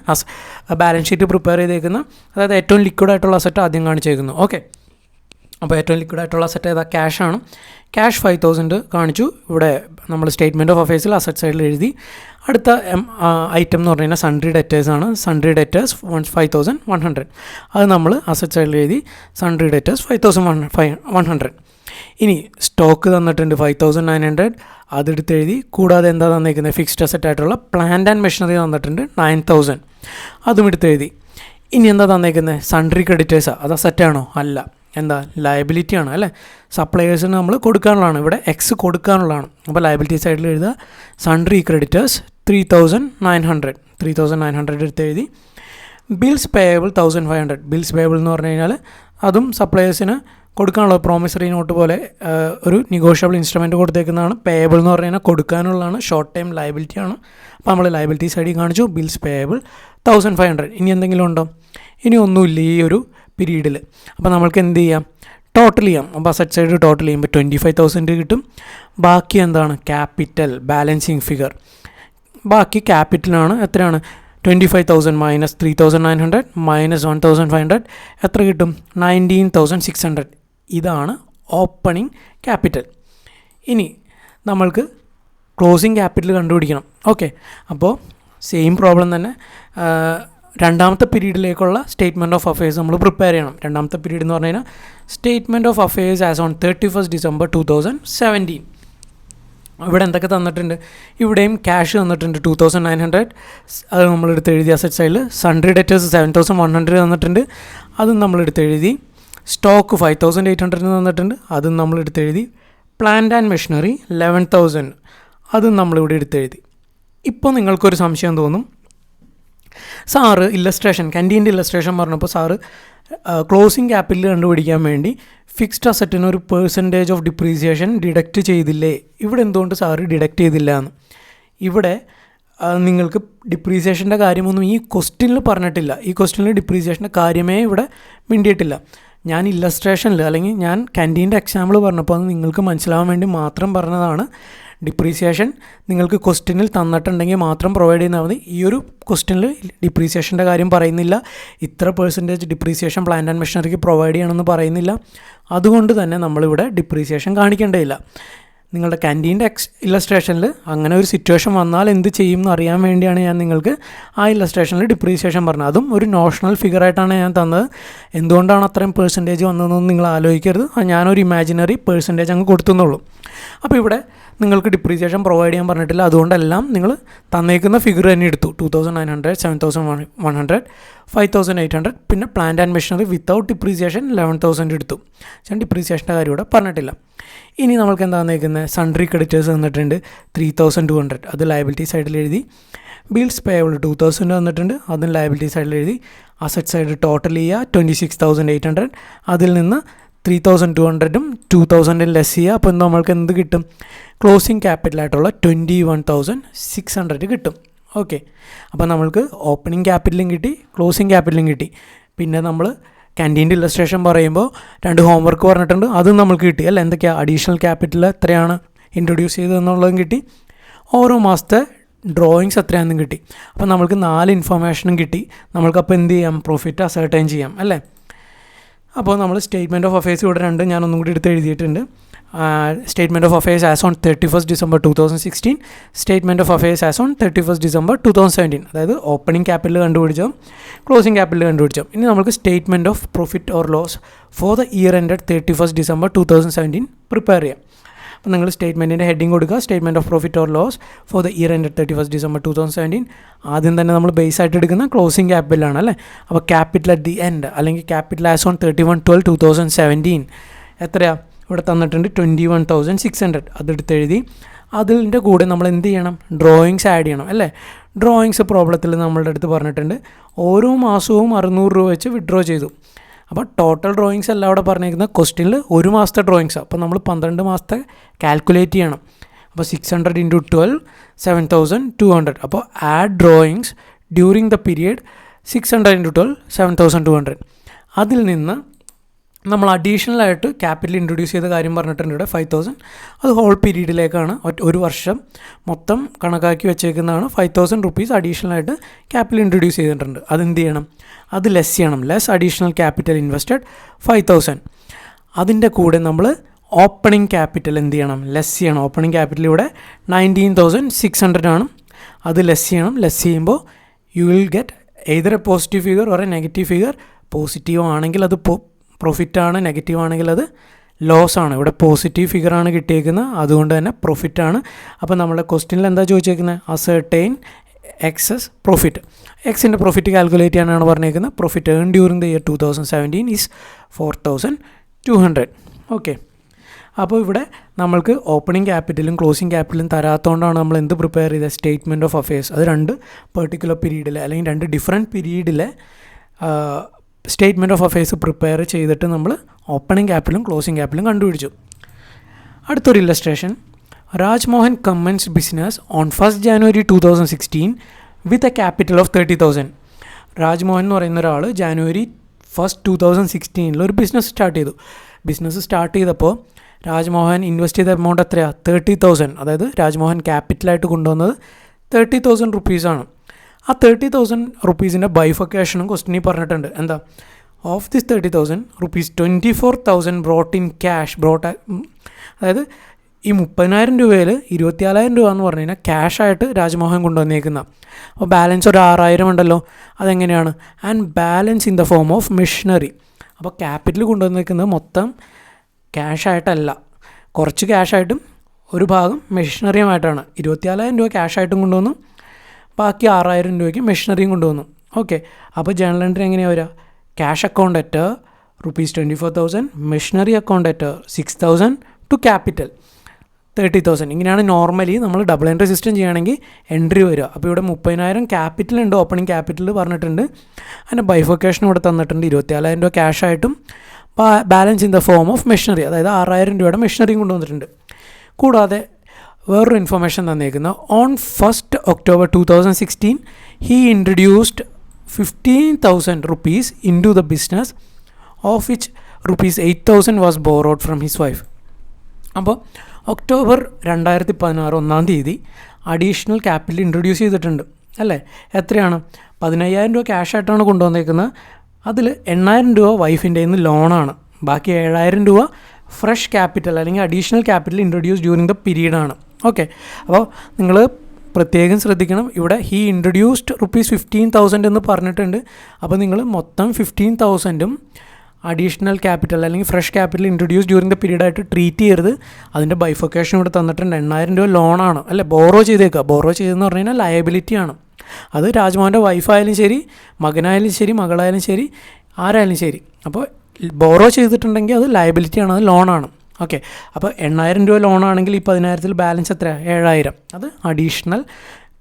ബാലൻസ് ഷീറ്റ് പ്രിപ്പയർ ചെയ്തേക്കുന്നത്. അതായത് ഏറ്റവും ലിക്വിഡായിട്ടുള്ള അസറ്റ് ആദ്യം കാണിച്ചേക്കുന്നു. ഓക്കെ, അപ്പോൾ ഏറ്റവും ലിക്വിഡായിട്ടുള്ള അസറ്റ് ഏതാ? ക്യാഷാണ്. ക്യാഷ് 5,000 കാണിച്ചു. ഇവിടെ നമ്മൾ സ്റ്റേറ്റ്മെൻറ്റ് ഓഫ് അഫയേഴ്സിൽ അസറ്റ് സൈഡിൽ എഴുതി. അടുത്ത ഐറ്റം എന്ന് പറഞ്ഞു കഴിഞ്ഞാൽ സൺട്രി ഡെറ്റേഴ്സാണ്. Sundry debtors 5,100. അത് നമ്മൾ അസറ്റ് സൈഡിൽ എഴുതി. Sundry debtors 5,100. ഇനി സ്റ്റോക്ക് തന്നിട്ടുണ്ട് 5,900. അതെടുത്ത് എഴുതി. കൂടാതെ എന്താ തന്നിരിക്കുന്നത്? ഫിക്സ്ഡ് അസറ്റ് ആയിട്ടുള്ള പ്ലാന്റ് ആൻഡ് മെഷീനറി തന്നിട്ടുണ്ട് 9,000. അതും എടുത്തെഴുതി. ഇനി എന്താ തന്നേക്കുന്നത്? സൺട്രി ക്രെഡിറ്റേഴ്സാണ്. അത് അസറ്റാണോ? അല്ല. എന്താ? ലയബിലിറ്റി ആണ് അല്ലേ. സപ്ലയേഴ്സിന് നമ്മൾ കൊടുക്കാനുള്ളതാണ്. ഇവിടെ എക്സ് കൊടുക്കാനുള്ളതാണ്. അപ്പോൾ ലയബിലിറ്റി സൈഡിൽ എഴുതുക സൺട്രി ക്രെഡിറ്റേഴ്സ് 3,900 എടുത്തെഴുതി. Bills payable 1,500. ബിൽസ് പേയബിൾ എന്ന് പറഞ്ഞു കഴിഞ്ഞാൽ അതും സപ്ലയേഴ്സിന് കൊടുക്കാനുള്ള പ്രോമിസറി നോട്ട് പോലെ ഒരു നെഗോഷ്യബിൾ ഇൻസ്ട്രുമെൻറ്റ് കൊടുത്തേക്കുന്നതാണ്. പേയബിൾ എന്ന് പറഞ്ഞു കഴിഞ്ഞാൽ കൊടുക്കാനുള്ളതാണ്. ഷോർട്ട് ടൈം ലയബിലിറ്റി ആണ്. അപ്പോൾ നമ്മൾ ലയബിലിറ്റി സൈഡിൽ കാണിച്ചു ബിൽസ് പേയബിൾ 1,500. ഇനി എന്തെങ്കിലും ഉണ്ടോ? ഇനി ഒന്നുമില്ല ഈ ഒരു പീരീഡിൽ. അപ്പോൾ നമ്മൾക്ക് എന്ത് ചെയ്യാം? ടോട്ടൽ ചെയ്യാം. അപ്പോൾ അസറ്റ് സൈഡ് ടോട്ടൽ ചെയ്യുമ്പോൾ 25,000 കിട്ടും. ബാക്കി എന്താണ്? Capital balancing figure. ബാക്കി ക്യാപിറ്റലാണ്. എത്രയാണ്? 25,000 മൈനസ് 3,900 മൈനസ് 1,500 എത്ര കിട്ടും? 19,600. ഇതാണ് ഓപ്പണിംഗ് ക്യാപിറ്റൽ. ഇനി നമ്മൾക്ക് ക്ലോസിംഗ് ക്യാപിറ്റൽ കണ്ടുപിടിക്കണം. ഓക്കെ, അപ്പോൾ സെയിം പ്രോബ്ലം തന്നെ രണ്ടാമത്തെ പീരീഡിലേക്കുള്ള സ്റ്റേറ്റ്മെൻറ്റ് ഓഫ് അഫയേഴ്സ് നമ്മൾ പ്രിപ്പയർ ചെയ്യണം. രണ്ടാമത്തെ പീരീഡ് എന്ന് പറഞ്ഞു കഴിഞ്ഞാൽ statement of affairs as on 31st December 2017. ഇവിടെ എന്തൊക്കെ തന്നിട്ടുണ്ട്? ഇവിടെയും ക്യാഷ് തന്നിട്ടുണ്ട് 2,900. അത് നമ്മളെടുത്ത് എഴുതി അസറ്റ് സൈഡിൽ. സൺട്രി ഡെറ്റേഴ്സ് 7,100 തന്നിട്ടുണ്ട്. അതും നമ്മളെടുത്ത് എഴുതി. സ്റ്റോക്ക് 5,800 തന്നിട്ടുണ്ട്. അതും നമ്മളെടുത്ത് എഴുതി. Plant and machinery 11,000. അതും നമ്മളിവിടെ എടുത്തെഴുതി. ഇപ്പോൾ നിങ്ങൾക്കൊരു സംശയം തോന്നും, സാറ് ഇല്ലസ്ട്രേഷൻ ക്യാൻറ്റീൻ്റെ ഇല്ലസ്ട്രേഷൻ പറഞ്ഞപ്പോൾ സാറ് ക്ലോസിംഗ് ക്യാപിറ്റൽ കണ്ടുപിടിക്കാൻ വേണ്ടി ഫിക്സ്ഡ് അസറ്റിന് ഒരു പെർസെൻറ്റേജ് ഓഫ് ഡിപ്രീസിയേഷൻ ഡിഡക്റ്റ് ചെയ്തില്ലേ? ഇവിടെ എന്തുകൊണ്ട് സാറ് ഡിഡക്റ്റ് ചെയ്തില്ല എന്ന്? ഇവിടെ നിങ്ങൾക്ക് ഡിപ്രീസിയേഷൻ്റെ കാര്യമൊന്നും ഈ ക്വസ്റ്റ്യനിൽ പറഞ്ഞിട്ടില്ല. ഈ ക്വസ്റ്റ്യനിൽ ഡിപ്രീസിയേഷൻ്റെ കാര്യമേ ഇവിടെ മിണ്ടിയിട്ടില്ല. ഞാൻ ഇല്ലസ്ട്രേഷനിൽ അല്ലെങ്കിൽ ഞാൻ ക്യാൻറ്റീൻ്റെ എക്സാമ്പിൾ പറഞ്ഞപ്പോൾ അത് നിങ്ങൾക്ക് മനസ്സിലാവാൻ വേണ്ടി മാത്രം പറഞ്ഞതാണ്. ഡിപ്രീസിയേഷൻ നിങ്ങൾക്ക് ക്വസ്റ്റ്യനിൽ തന്നിട്ടുണ്ടെങ്കിൽ മാത്രം പ്രൊവൈഡ് ചെയ്താൽ മതി. ഈ ഒരു ക്വസ്റ്റ്യനിൽ ഡിപ്രീസിയേഷൻ്റെ കാര്യം പറയുന്നില്ല. ഇത്ര പെർസെൻറ്റേജ് ഡിപ്രീസിയേഷൻ പ്ലാന്റ് ആൻഡ് മെഷീനറിക്ക് പ്രൊവൈഡ് ചെയ്യണമെന്ന് പറയുന്നില്ല. അതുകൊണ്ട് തന്നെ നമ്മളിവിടെ ഡിപ്രീസിയേഷൻ കാണിക്കേണ്ടതില്ല. നിങ്ങളുടെ ക്യാൻറ്റീൻ്റെ ഇല്ലസ്ട്രേഷനിൽ അങ്ങനെ ഒരു സിറ്റുവേഷൻ വന്നാൽ എന്ത് ചെയ്യും എന്ന് അറിയാൻ വേണ്ടിയാണ് ഞാൻ നിങ്ങൾക്ക് ആ ഇല്ലസ്ട്രേഷനിൽ ഡിപ്രീസിയേഷൻ പറഞ്ഞത്. അതും ഒരു നോഷണൽ ഫിഗറായിട്ടാണ് ഞാൻ തന്നത്. എന്തുകൊണ്ടാണ് അത്രയും പെർസെൻറ്റേജ് വന്നതെന്നൊന്നും നിങ്ങൾ ആലോചിക്കരുത്. ഞാനൊരു ഇമാജിനറി പെർസെൻറ്റേജ് അങ്ങ് കൊടുത്തുന്നുള്ളൂ. അപ്പോൾ ഇവിടെ നിങ്ങൾക്ക് ഡിപ്രീസിയേഷൻ പ്രൊവൈഡ് ചെയ്യാൻ പറഞ്ഞിട്ടില്ല. അതുകൊണ്ടെല്ലാം നിങ്ങൾ തന്നേക്കുന്ന ഫിഗർ തന്നെ എടുത്തു. 2,900, 7,100, 5,800. പിന്നെ plant and machinery without depreciation 11,000 എടുത്തു. ഞാൻ ഡിപ്രീസിയേഷൻ്റെ കാര്യം ഇവിടെ പറഞ്ഞിട്ടില്ല. ഇനി നമ്മൾക്ക് എന്താ തന്നേക്കുന്നത്? സൺട്രി ക്രെഡിറ്റേഴ്സ് തന്നിട്ടുണ്ട് 3,200. അത് ലയബിലിറ്റി സൈഡിൽ എഴുതി. ബിൽസ് പേയബിൾ 2,000 തന്നിട്ടുണ്ട്. അതും ലയബിലിറ്റി സൈഡിൽ എഴുതി. അസറ്റ് സൈഡ് ടോട്ടൽ ചെയ്യുക 26,800. അതിൽ നിന്ന് 3,200ഉം 2,000 ലെസ് ചെയ്യുക. അപ്പോൾ നമ്മൾക്ക് എന്ത് കിട്ടും? ക്ലോസിംഗ് ക്യാപിറ്റലായിട്ടുള്ള 21,600 കിട്ടും. ഓക്കെ, അപ്പോൾ നമ്മൾക്ക് ഓപ്പണിംഗ് ക്യാപിറ്റലും കിട്ടി, ക്ലോസിംഗ് ക്യാപിറ്റലും കിട്ടി. പിന്നെ നമ്മൾ ക്യാൻറ്റീൻ്റെ ഇല്ലസ്ട്രേഷൻ പറയുമ്പോൾ 2 ഹോംവർക്ക് പറഞ്ഞിട്ടുണ്ട്. അതും നമ്മൾക്ക് കിട്ടി അല്ല. എന്തൊക്കെയാണ്? അഡീഷണൽ ക്യാപിറ്റൽ എത്രയാണ് ഇൻട്രൊഡ്യൂസ് ചെയ്തതെന്നുള്ളതും കിട്ടി. ഓരോ മാസത്തെ ഡ്രോയിങ്സ് എത്രയാണെന്നും കിട്ടി. അപ്പോൾ നമ്മൾക്ക് 4 ഇൻഫർമേഷനും കിട്ടി. നമ്മൾക്കപ്പോൾ എന്ത് ചെയ്യാം? പ്രോഫിറ്റ് അസർട്ടൈൻ ചെയ്യാം അല്ലേ. അപ്പോൾ നമ്മൾ സ്റ്റേറ്റ്മെൻറ്റ് ഓഫ് അഫയേഴ്സ് ഇവിടെ 2 ഞാനൊന്നും കൂടി എടുത്ത് എഴുതിയിട്ടുണ്ട്. Statement of affairs as on 31st December 2016, statement of affairs as on 31st December 2017. അതായത് ഓപ്പണിംഗ് ക്യാപിറ്റൽ കണ്ടുപിടിച്ചോ, ക്ലോസിംഗ് ക്യാപിറ്റൽ കണ്ടുപിടിച്ചോ. ഇനി നമുക്ക് statement of profit or loss for the year ended 31st December 2017 prepare ചെയ്യാം. അപ്പോൾ നിങ്ങൾ സ്റ്റേറ്റ്മെൻറ്റിൻ്റെ ഹെഡിങ് കൊടുക്കുക, statement of profit or loss for the year ended 31st December 2017. ആദ്യം തന്നെ നമ്മൾ ബേസ് ആയിട്ട് എടുക്കുന്ന ക്ലോസിംഗ് ക്യാപിറ്റലാണ് അല്ലേ. അപ്പോൾ ക്യാപിറ്റൽ അറ്റ് ദി എൻഡ് അല്ലെങ്കിൽ ക്യാപിറ്റൽ ആസ് ഓൺ 31/12/2017 എത്രയാണ്? ഇവിടെ തന്നിട്ടുണ്ട് 21,600. അതെടുത്ത് എഴുതി. അതിൻ്റെ കൂടെ നമ്മൾ എന്ത് ചെയ്യണം? ഡ്രോയിങ്സ് ആഡ് ചെയ്യണം അല്ലേ. ഡ്രോയിങ്സ് പ്രോബ്ലത്തിൽ നമ്മളുടെ അടുത്ത് പറഞ്ഞിട്ടുണ്ട് ഓരോ മാസവും 600 രൂപ വെച്ച് വിഡ്രോ ചെയ്തു. അപ്പോൾ ടോട്ടൽ ഡ്രോയിങ്സ് എല്ലാം അവിടെ പറഞ്ഞിരിക്കുന്നത് ക്വസ്റ്റ്യനിൽ ഒരു മാസത്തെ ഡ്രോയിങ്സാണ്. അപ്പോൾ നമ്മൾ 12 മാസത്തെ കാൽക്കുലേറ്റ് ചെയ്യണം. അപ്പോൾ 600 × 12 7,200. അപ്പോൾ add drawings during the period 600 × 12 7,200. അതിൽ നിന്ന് നമ്മൾ അഡീഷണലായിട്ട് ക്യാപിറ്റൽ ഇൻട്രൊഡ്യൂസ് ചെയ്ത കാര്യം പറഞ്ഞിട്ടുണ്ട് ഇവിടെ 5,000. അത് ഹോൾ പീരീഡിലേക്കാണ്. ഒരു വർഷം മൊത്തം കണക്കാക്കി വെച്ചേക്കുന്നതാണ്. 5,000 rupees അഡീഷണലായിട്ട് ക്യാപിറ്റൽ ഇൻട്രൊഡ്യൂസ് ചെയ്തിട്ടുണ്ട്. അതെന്ത് ചെയ്യണം? അത് ലെസ് ചെയ്യണം. Less additional capital invested 5,000. അതിൻ്റെ കൂടെ നമ്മൾ ഓപ്പണിംഗ് ക്യാപിറ്റൽ എന്ത് ചെയ്യണം? ലെസ് ചെയ്യണം. ഓപ്പണിംഗ് ക്യാപിറ്റൽ ഇവിടെ 19,600 ആണ്. അത് ലെസ് ചെയ്യണം. ലെസ് ചെയ്യുമ്പോൾ you will get either A positive figure or A negative figure. Positive ആണെങ്കിൽ അത് പ്രോഫിറ്റാണ്, നെഗറ്റീവ് ആണെങ്കിൽ അത് ലോസ് ആണ്. ഇവിടെ പോസിറ്റീവ് ഫിഗറാണ് കിട്ടിയേക്കുന്നത്, അതുകൊണ്ട് തന്നെ പ്രോഫിറ്റാണ്. അപ്പോൾ നമ്മുടെ ക്വസ്റ്റ്യനിൽ എന്താ ചോദിച്ചേക്കുന്നത്? Ascertain excess profit. എക്സിൻ്റെ പ്രോഫിറ്റ് കാൽക്കുലേറ്റ് ചെയ്യാനാണ് പറഞ്ഞേക്കുന്നത്. Profit earn during the year 2017 is 4,200. Okay, അപ്പോൾ ഇവിടെ നമ്മൾക്ക് ഓപ്പണിംഗ് ക്യാപിറ്റലും ക്ലോസിംഗ് ക്യാപിറ്റലും തരാത്തതുകൊണ്ടാണ് നമ്മൾ എന്ത് പ്രിപ്പയർ ചെയ്ത സ്റ്റേറ്റ്മെൻറ്റ് ഓഫ് അഫയേഴ്സ്. അത് രണ്ട് പെർട്ടിക്കുലർ പീരീഡിലെ അല്ലെങ്കിൽ രണ്ട് ഡിഫറെൻറ്റ് പീരീഡിലെ സ്റ്റേറ്റ്മെൻറ്റ് ഓഫ് അഫയേഴ്സ് പ്രിപ്പയർ ചെയ്തിട്ട് നമ്മൾ ഓപ്പണിംഗ് ക്യാപിറ്റലും ക്ലോസിംഗ് ക്യാപിറ്റലും കണ്ടുപിടിച്ചു. അടുത്തൊരു illustration. Rajmohan commences business on 1st January 2016 with a capital of 30,000. Rajmohan എന്ന് പറയുന്ന ഒരാൾ January 1st 2016 ഒരു ബിസിനസ് സ്റ്റാർട്ട് ചെയ്തു. ബിസിനസ് സ്റ്റാർട്ട് ചെയ്തപ്പോൾ രാജ്മോഹൻ ഇൻവെസ്റ്റ് ചെയ്ത എമൗണ്ട് എത്രയാണ്? 30,000. അതായത് രാജ്മോഹൻ ക്യാപിറ്റലായിട്ട് കൊണ്ടുവന്നത് 30,000 റുപ്പീസാണ്. ആ 30,000 റുപ്പീസിൻ്റെ ബൈഫൊക്കേഷനും ക്വസ്റ്റ്യനിൽ പറഞ്ഞിട്ടുണ്ട്. എന്താ? Of this 30,000 rupees 24,000 brought in cash. അതായത് ഈ 30,000 രൂപയിൽ 24,000 രൂപ എന്ന് പറഞ്ഞു കഴിഞ്ഞാൽ ക്യാഷായിട്ട് രാജ്മോഹൻ കൊണ്ടുവന്നേക്കുന്ന. അപ്പോൾ ബാലൻസ് ഒരു 6,000 ഉണ്ടല്ലോ. അതെങ്ങനെയാണ്? And balance in the form of machinery. അപ്പോൾ ക്യാപിറ്റൽ കൊണ്ടുവന്നേക്കുന്നത് മൊത്തം ക്യാഷായിട്ടല്ല, കുറച്ച് ക്യാഷായിട്ടും ഒരു ഭാഗം മെഷീനറിയുമായിട്ടാണ്. 24,000 രൂപ ക്യാഷായിട്ടും കൊണ്ടുവന്നു, ബാക്കി 6,000 രൂപയ്ക്ക് മെഷീനറിയും കൊണ്ടുവന്നു. ഓക്കെ, അപ്പോൾ ജേണൽ എൻട്രി എങ്ങനെയാണ് വരിക? Cash account at rupees 24,000, machinery account at 6,000 to capital 30,000. ഇങ്ങനെയാണ് നോർമലി നമ്മൾ ഡബിൾ എൻട്രി സിസ്റ്റം ചെയ്യുകയാണെങ്കിൽ എൻട്രി വരിക. അപ്പോൾ ഇവിടെ 30,000 ക്യാപിറ്റൽ ഉണ്ട്, ഓപ്പണിംഗ് ക്യാപിറ്റൽ പറഞ്ഞിട്ടുണ്ട്. അതിൻ്റെ ബൈഫൊക്കേഷൻ ഇവിടെ തന്നിട്ടുണ്ട്. 24,000 രൂപ ക്യാഷായിട്ടും balance in the form of machinery, അതായത് 6,000 രൂപയുടെ മെഷീനറിയും കൊണ്ടുവന്നിട്ടുണ്ട്. കൂടാതെ വേറൊരു ഇൻഫർമേഷൻ തന്നേക്കുന്നത്, on 1st October 2016 he introduced 15,000 rupees into the business, of which rupees 8,000 was borrowed from his wife. അപ്പോൾ ഒക്ടോബർ 2016 1-ാം തീയതി അഡീഷണൽ ക്യാപിറ്റൽ ഇൻട്രൊഡ്യൂസ് ചെയ്തിട്ടുണ്ട് അല്ലേ? എത്രയാണ്? 15,000 രൂപ ക്യാഷായിട്ടാണ് കൊണ്ടുവന്നേക്കുന്നത്. അതിൽ 8,000 രൂപ വൈഫിൻ്റെ നിന്ന് ലോണാണ്. ബാക്കി 7,000 രൂപ ഫ്രഷ് ക്യാപിറ്റൽ അല്ലെങ്കിൽ additional capital introduce during the പീരീഡാണ്. ഓക്കെ, അപ്പോൾ നിങ്ങൾ പ്രത്യേകം ശ്രദ്ധിക്കണം. ഇവിടെ ഹീ ഇൻട്രൊഡ്യൂസ്ഡ് റുപ്പീസ് 15,000 എന്ന് പറഞ്ഞിട്ടുണ്ട്. അപ്പോൾ നിങ്ങൾ മൊത്തം 15,000ഉം അഡീഷണൽ ക്യാപിറ്റൽ അല്ലെങ്കിൽ fresh capital introduce during the പീരീഡായിട്ട് ട്രീറ്റ് ചെയ്യരുത്. അതിൻ്റെ ബൈഫൊക്കേഷൻ ഇവിടെ തന്നിട്ടുണ്ട്. 8,000 രൂപ ലോണാണ് അല്ലേ? ബോറോ ചെയ്തേക്കുക. ബോറോ ചെയ്തെന്ന് പറഞ്ഞു കഴിഞ്ഞാൽ ലയബിലിറ്റിയാണ്. അത് രാജ്മോഹൻ്റെ വൈഫായാലും ശരി, മകനായാലും ശരി, മകളായാലും ശരി, ആരായാലും ശരി. അപ്പോൾ ബോറോ ചെയ്തിട്ടുണ്ടെങ്കിൽ അത് ലയബിലിറ്റിയാണ്, അത് ലോണാണ്. ഓക്കെ, അപ്പോൾ 8,000 രൂപ ലോണാണെങ്കിൽ ഈ 10,000 ബാലൻസ് എത്ര? 7,000. അത് additional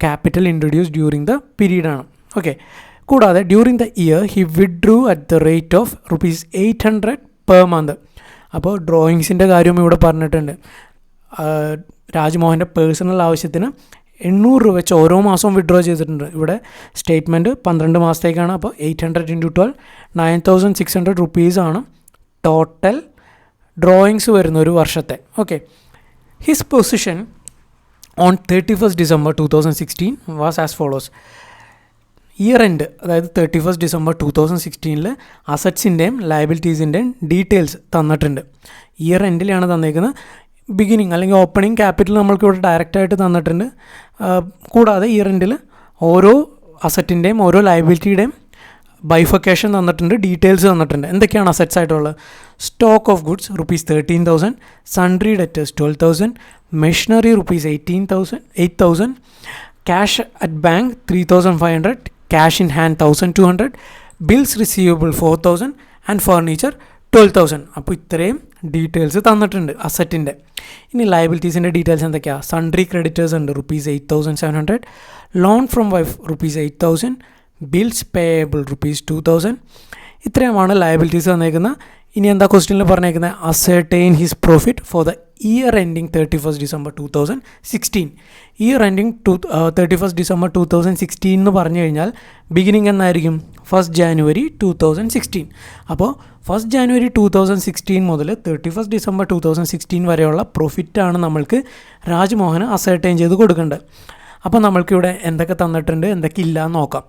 capital introduce during the പീരീഡാണ്. ഓക്കെ, കൂടാതെ during the year he withdrew at the rate of rupees 800 per month. അപ്പോൾ ഡ്രോയിങ്സിൻ്റെ കാര്യവും ഇവിടെ പറഞ്ഞിട്ടുണ്ട്. രാജ്മോഹൻ്റെ പേഴ്സണൽ ആവശ്യത്തിന് 800 രൂപ വെച്ച് ഓരോ മാസവും വിഡ്രോ ചെയ്തിട്ടുണ്ട്. ഇവിടെ സ്റ്റേറ്റ്മെൻറ്റ് 12 മാസത്തേക്കാണ്. അപ്പോൾ 800 × 12 9,600 റുപ്പീസാണ് ടോട്ടൽ ഡ്രോയിങ്സ് വരുന്ന ഒരു വർഷത്തെ. Okay, his position on 31st December 2016 was as follows. Year end, അതായത് 31st December 2016 അസറ്റ്സിൻ്റെയും ലയബിലിറ്റീസിൻ്റെയും ഡീറ്റെയിൽസ് തന്നിട്ടുണ്ട്. ഇയർ എൻഡിലാണ് തന്നേക്കുന്നത്. ബിഗിനിങ് അല്ലെങ്കിൽ ഓപ്പണിംഗ് ക്യാപിറ്റൽ നമ്മൾക്ക് ഇവിടെ ഡയറക്റ്റായിട്ട് തന്നിട്ടുണ്ട്. കൂടാതെ ഇയർ എൻഡിൽ ഓരോ അസറ്റിൻ്റെയും ഓരോ ലയബിലിറ്റിയുടെയും ബൈഫൊക്കേഷൻ തന്നിട്ടുണ്ട്, ഡീറ്റെയിൽസ് തന്നിട്ടുണ്ട്. എന്തൊക്കെയാണ് അസറ്റ്സ് ആയിട്ടുള്ളത്? Stock of goods rupees 13,000, sundry debtors 12,000, machinery rupees 8,000, cash at bank 3,500, cash in hand 1,200, bills receivable 4,000 and furniture 12,000. അപ്പോൾ ഇത്രയും ഡീറ്റെയിൽസ് തന്നിട്ടുണ്ട് അസറ്റിൻ്റെ. ഇനി ലയബിലിറ്റീസിൻ്റെ ഡീറ്റെയിൽസ് എന്തൊക്കെയാണ്? സൺട്രി ക്രെഡിറ്റേഴ്സ് ഉണ്ട് rupees 8,700, loan from wife rupees 8,000, bills payable rupees 2,000. ഇത്രയുമാണ് ലയബിലിറ്റീസ് തന്നേക്കുന്നത്. ഇനി എന്താ ക്വസ്റ്റ്യനിൽ പറഞ്ഞേക്കുന്നത്? Ascertain his profit for the year ending 31st December 2016. Year ending 31st December 2016 എന്ന് പറഞ്ഞു കഴിഞ്ഞാൽ ബിഗിനിങ് എന്നായിരിക്കും? 1st January 2016. അപ്പോൾ 1st January 2016 മുതൽ 31st December 2016 വരെയുള്ള പ്രോഫിറ്റാണ് നമ്മൾക്ക് രാജ്മോഹന് അസർടെയിൻ ചെയ്ത് കൊടുക്കേണ്ടത്. അപ്പോൾ നമ്മൾക്കിവിടെ എന്തൊക്കെ തന്നിട്ടുണ്ട്, എന്തൊക്കെ ഇല്ല എന്ന് നോക്കാം.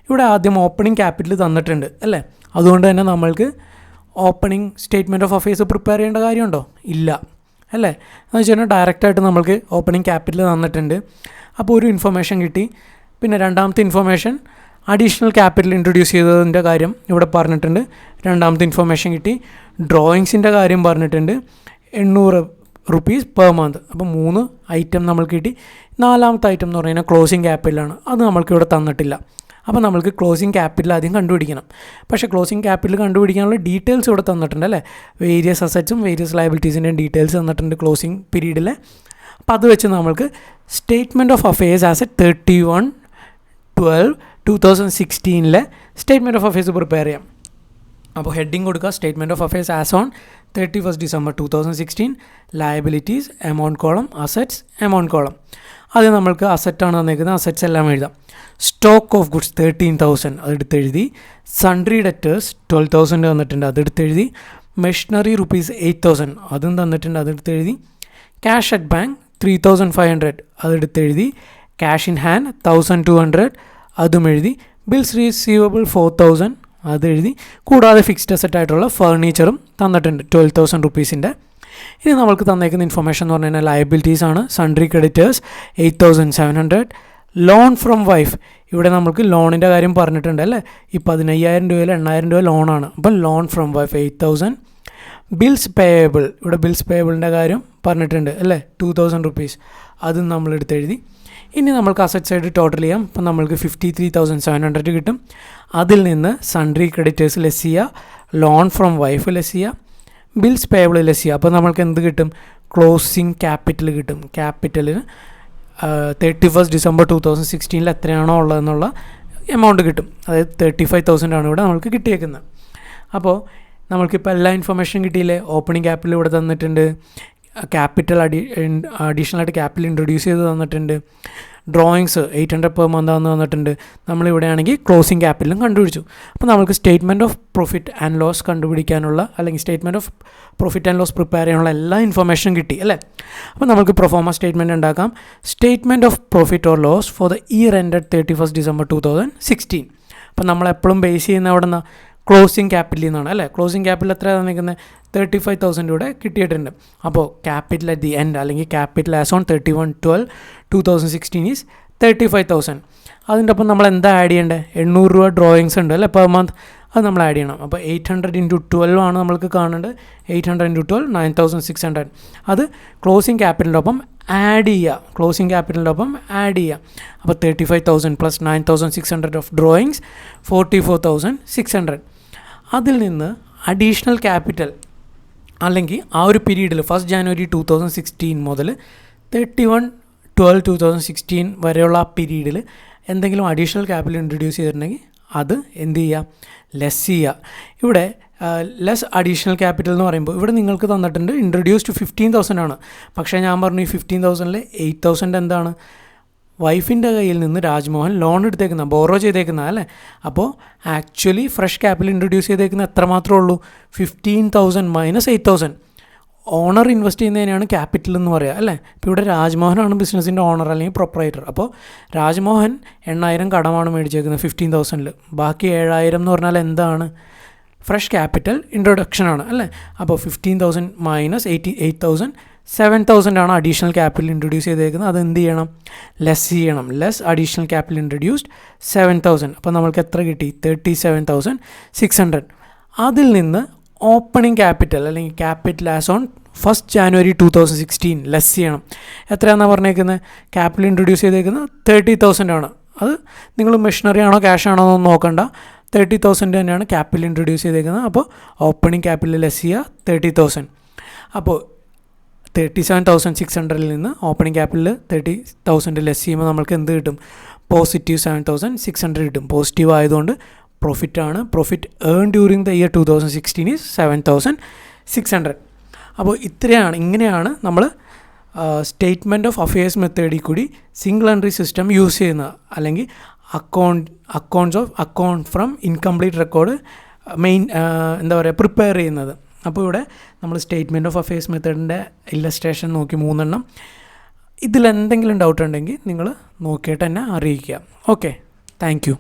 ഇവിടെ ആദ്യം ഓപ്പണിംഗ് ക്യാപിറ്റൽ തന്നിട്ടുണ്ട് അല്ലേ? അതുകൊണ്ട് തന്നെ നമ്മൾക്ക് opening statement of affairs prepare ചെയ്യേണ്ട കാര്യമുണ്ടോ? ഇല്ല അല്ലേ? എന്ന് വെച്ച് കഴിഞ്ഞാൽ ഡയറക്റ്റായിട്ട് നമ്മൾക്ക് ഓപ്പണിംഗ് ക്യാപിറ്റൽ തന്നിട്ടുണ്ട്. അപ്പോൾ ഒരു ഇൻഫർമേഷൻ കിട്ടി. പിന്നെ രണ്ടാമത്തെ ഇൻഫർമേഷൻ അഡീഷണൽ ക്യാപിറ്റൽ ഇൻട്രൊഡ്യൂസ് ചെയ്തതിൻ്റെ കാര്യം ഇവിടെ പറഞ്ഞിട്ടുണ്ട്. രണ്ടാമത്തെ ഇൻഫർമേഷൻ കിട്ടി. ഡ്രോയിങ്സിൻ്റെ കാര്യം പറഞ്ഞിട്ടുണ്ട്. 800 റുപ്പീസ് പെർ മന്ത്. അപ്പോൾ 3 ഐറ്റം നമ്മൾക്ക് കിട്ടി. 4ാമത്തെ ഐറ്റം എന്ന് പറഞ്ഞാൽ ക്ലോസിങ് ക്യാപിറ്റലാണ്. അത് നമ്മൾക്ക് ഇവിടെ തന്നിട്ടില്ല. അപ്പോൾ നമ്മൾക്ക് ക്ലോസിങ് ക്യാപിറ്റൽ ആദ്യം കണ്ടുപിടിക്കണം. പക്ഷേ ക്ലോസിങ് ക്യാപിറ്റൽ കണ്ടുപിടിക്കാനുള്ള ഡീറ്റെയിൽസ് ഇവിടെ തന്നിട്ടുണ്ട് അല്ലേ. വേരിയസ് അസറ്റ്സും വേരിയസ് ലയബിലിറ്റീസിൻ്റെയും ഡീറ്റെയിൽസ് തന്നിട്ടുണ്ട് ക്ലോസിങ് പീരീഡിലെ. അപ്പോൾ അത് വെച്ച് നമ്മൾക്ക് statement of affairs as a 31/12/2016 statement of affairs prepare ചെയ്യാം. അപ്പോൾ ഹെഡിങ് കൊടുക്കുക, statement of affairs as on 31st December 2016, liabilities, amount column, assets, amount column. അത് നമ്മൾക്ക് അസറ്റാണ് തന്നേക്കുന്നത്, അസറ്റ്സ് എല്ലാം എഴുതാം. സ്റ്റോക്ക് ഓഫ് ഗുഡ്സ് 13,000 അതെടുത്തെഴുതി. സൺട്രി ഡെറ്റേഴ്സ് 12,000 തന്നിട്ടുണ്ട്, അതെടുത്തെഴുതി. മെഷീനറി റുപ്പീസ് 8,000 അതും തന്നിട്ടുണ്ട്, അതെടുത്തെഴുതി. Cash at bank 3,500 അതെടുത്തെഴുതി. Cash in hand 1,200 അതും എഴുതി. ബിൽസ് റീസീവബിൾ 4,000 അതെഴുതി. കൂടാതെ ഫിക്സ്ഡ് അസറ്റ് ആയിട്ടുള്ള ഫർണിച്ചറും തന്നിട്ടുണ്ട് 12,000 റുപ്പീസിൻ്റെ. ഇനി നമ്മൾക്ക് തന്നേക്കുന്ന ഇൻഫർമേഷൻ എന്ന് പറഞ്ഞു കഴിഞ്ഞാൽ ലയബിലിറ്റീസ് ആണ്. Sundry creditors 8,700. Loan from wife, ഇവിടെ നമുക്ക് ലോണിൻ്റെ കാര്യം പറഞ്ഞിട്ടുണ്ട് അല്ലേ. ഈ 15,000 രൂപയിൽ 8,000 രൂപ ലോണാണ്. അപ്പം loan from wife 8,000. Bills payable, ഇവിടെ ബിൽസ് പേയബിളിൻ്റെ കാര്യം പറഞ്ഞിട്ടുണ്ട് അല്ലേ, 2,000 റുപ്പീസ് അതും നമ്മൾ എടുത്തെഴുതി. ഇനി നമ്മൾക്ക് അസറ്റ് സൈഡ് ടോട്ടൽ ചെയ്യാം. അപ്പം നമ്മൾക്ക് 53,700 കിട്ടും. അതിൽ നിന്ന് സൺട്രി ക്രെഡിറ്റേഴ്സ് ലെസ് ചെയ്യുക, ലോൺ ഫ്രം വൈഫ് ലെസ് ചെയ്യുക, ബിൽസ് പേയബിൾ ലെസ് ചെയ്യുക. അപ്പോൾ നമ്മൾക്ക് എന്ത് കിട്ടും? ക്ലോസിങ് ക്യാപിറ്റൽ കിട്ടും. ക്യാപിറ്റലിന് 31st December 2016 എത്രയാണോ ഉള്ളതെന്നുള്ള എമൗണ്ട് കിട്ടും. അതായത് 35,000 ആണ് ഇവിടെ നമ്മൾക്ക് കിട്ടിയേക്കുന്നത്. അപ്പോൾ നമ്മൾക്കിപ്പോൾ എല്ലാ ഇൻഫർമേഷനും കിട്ടിയില്ലേ. ഓപ്പണിംഗ് ക്യാപിറ്റൽ ഇവിടെ തന്നിട്ടുണ്ട്, ക്യാപിറ്റൽ അഡീഷണൽ ആയിട്ട് ക്യാപിറ്റൽ ഇൻട്രൊഡ്യൂസ് ചെയ്ത് തന്നിട്ടുണ്ട്. ഡ്രോയിങ്സ് 800 പെർ മന്ത് ആണെന്ന് തന്നിട്ടുണ്ട്. നമ്മളിവിടെ ആണെങ്കിൽ ക്ലോസിങ് ക്യാപിറ്റലും കണ്ടുപിടിച്ചു. അപ്പോൾ നമുക്ക് statement of profit and loss കണ്ടുപിടിക്കാനുള്ള അല്ലെങ്കിൽ statement of profit and loss prepare ചെയ്യാനുള്ള എല്ലാ ഇൻഫർമേഷനും കിട്ടി അല്ലേ. അപ്പോൾ നമുക്ക് പ്രൊഫോമ സ്റ്റേറ്റ്മെൻറ്റ് ഉണ്ടാക്കാം. Statement of profit or loss for the year ended 31st December 2016. അപ്പോൾ നമ്മളെപ്പോഴും ബേസ് ചെയ്യുന്ന അവിടെ നിന്ന് ക്ലോസിങ് ക്യാപിറ്റലിൽ നിന്നാണ് അല്ലേ. ക്ലോസിങ് ക്യാപിറ്റൽ എത്രയാണ് തന്നിരിക്കുന്നത്? 35,000 ഇവിടെ കിട്ടിയിട്ടുണ്ട്. അപ്പോൾ ക്യാപിറ്റൽ അറ്റ് ദി എൻഡ് അല്ലെങ്കിൽ ക്യാപിറ്റൽ ആസ് ഓൺ 31/12/2016 ഈസ് 35,000. അതിൻ്റെ ഒപ്പം നമ്മൾ എന്താ ആഡ് ചെയ്യേണ്ടത്? 800 രൂപ ഡ്രോയിങ്സ് ഉണ്ട് അല്ലേ പെർ മന്ത്, അത് നമ്മൾ ആഡ് ചെയ്യണം. അപ്പോൾ 800 × 12 ആണ് നമ്മൾക്ക് കാണേണ്ടത്. 800 × 12 9,600. അത് ക്ലോസിങ് ക്യാപിറ്റലിൻ്റെ ഒപ്പം ആഡ് ചെയ്യുക, ക്ലോസിങ് ക്യാപിറ്റലിൻ്റെ ഒപ്പം ആഡ് ചെയ്യുക. അപ്പോൾ 35,000 + 9,600 ഓഫ് ഡ്രോയിങ്സ് 44,600. അതിൽ നിന്ന് അഡീഷണൽ ക്യാപിറ്റൽ അല്ലെങ്കിൽ ആ ഒരു പീരീഡിൽ 1st January 2016 മുതൽ 31/12/2016 വരെയുള്ള ആ പീരീഡിൽ എന്തെങ്കിലും അഡീഷണൽ ക്യാപിറ്റൽ ഇൻട്രൊഡ്യൂസ് ചെയ്തിട്ടുണ്ടെങ്കിൽ അത് എന്ത് ചെയ്യുക? ലെസ് ചെയ്യുക. ഇവിടെ ലെസ് അഡീഷണൽ ക്യാപിറ്റൽ എന്ന് പറയുമ്പോൾ ഇവിടെ നിങ്ങൾക്ക് തന്നിട്ടുണ്ട് ഇൻട്രൊഡ്യൂസ്ഡ് 15,000 ആണ്. പക്ഷേ ഞാൻ പറഞ്ഞു ഈ 15,000-ൽ 8,000 എന്താണ്? വൈഫിൻ്റെ കയ്യിൽ നിന്ന് രാജ്മോഹൻ ലോൺ എടുത്തേക്കുന്ന, ബോറോ ചെയ്തേക്കുന്ന അല്ലേ. അപ്പോൾ ആക്ച്വലി ഫ്രഷ് ക്യാപിറ്റൽ ഇൻട്രൊഡ്യൂസ് ചെയ്തേക്കുന്ന എത്ര മാത്രമേ ഉള്ളൂ? 15,000 - 8,000. ഓണർ ഇൻവെസ്റ്റ് ചെയ്യുന്നതിനാണ് ക്യാപിറ്റൽ എന്ന് പറയുക അല്ലേ. ഇപ്പോൾ ഇവിടെ രാജ്മോഹനാണ് ബിസിനസ്സിൻ്റെ ഓണർ അല്ലെങ്കിൽ പ്രൊപ്പറേറ്റർ. അപ്പോൾ രാജ്മോഹൻ 8,000 കടമാണ് മേടിച്ചേക്കുന്നത് 15,000-ൽ. ബാക്കി 7,000 എന്ന് പറഞ്ഞാൽ എന്താണ്? ഫ്രഷ് ക്യാപിറ്റൽ ഇൻട്രൊഡക്ഷനാണ് അല്ലേ. അപ്പോൾ 15,000 - 8,000 7,000 ആണ് അഡീഷണൽ ക്യാപിറ്റൽ ഇൻട്രൊഡ്യൂസ് ചെയ്തേക്കുന്നത്. അത് എന്ത് ചെയ്യണം? ലെസ് ചെയ്യണം. Less additional capital introduced 7,000. അപ്പോൾ നമ്മൾക്ക് എത്ര കിട്ടി? 37,600. അതിൽ നിന്ന് ഓപ്പണിംഗ് ക്യാപിറ്റൽ അല്ലെങ്കിൽ capital as on 1st January 2016 less ചെയ്യണം. എത്രയാണെന്നാണ് പറഞ്ഞേക്കുന്നത്? ക്യാപിറ്റൽ ഇൻട്രൊഡ്യൂസ് ചെയ്തേക്കുന്നത് 30,000 ആണ്. അത് നിങ്ങൾ മെഷീനറി ആണോ ക്യാഷ് ആണോ എന്നൊന്നും നോക്കണ്ട, 30,000 തന്നെയാണ് ക്യാപിറ്റൽ ഇൻട്രൊഡ്യൂസ് ചെയ്തേക്കുന്നത്. അപ്പോൾ ഓപ്പണിംഗ് ക്യാപിറ്റൽ ലെസ് ചെയ്യുക 30,000. അപ്പോൾ 37,600-ൽ നിന്ന് ഓപ്പണിംഗ് ക്യാപിറ്റൽ 30,000 ലെസ് ചെയ്യുമ്പോൾ നമ്മൾക്ക് എന്ത് കിട്ടും? പോസിറ്റീവ് 7,600 കിട്ടും. പോസിറ്റീവ് ആയതുകൊണ്ട് പ്രോഫിറ്റാണ്. Profit earn during the year 2016 is 7,600. അപ്പോൾ ഇങ്ങനെയാണ് നമ്മൾ സ്റ്റേറ്റ്മെൻറ്റ് ഓഫ് അഫയേഴ്സ് മെത്തേഡിൽ കൂടി സിംഗിൾ എൻട്രി സിസ്റ്റം യൂസ് ചെയ്യുന്നത്, അല്ലെങ്കിൽ account from incomplete record prepare ചെയ്യുന്നത്. അപ്പോൾ ഇവിടെ നമ്മൾ സ്റ്റേറ്റ്മെൻറ്റ് ഓഫ് അഫയേഴ്സ് മെത്തേഡിൻ്റെ ഇല്ലസ്ട്രേഷൻ നോക്കി 3 എണ്ണം. ഇതിലെന്തെങ്കിലും ഡൗട്ട് ഉണ്ടെങ്കിൽ നിങ്ങൾ നോക്കിയിട്ട് എന്നെ അറിയിക്കുക. Okay, thank you.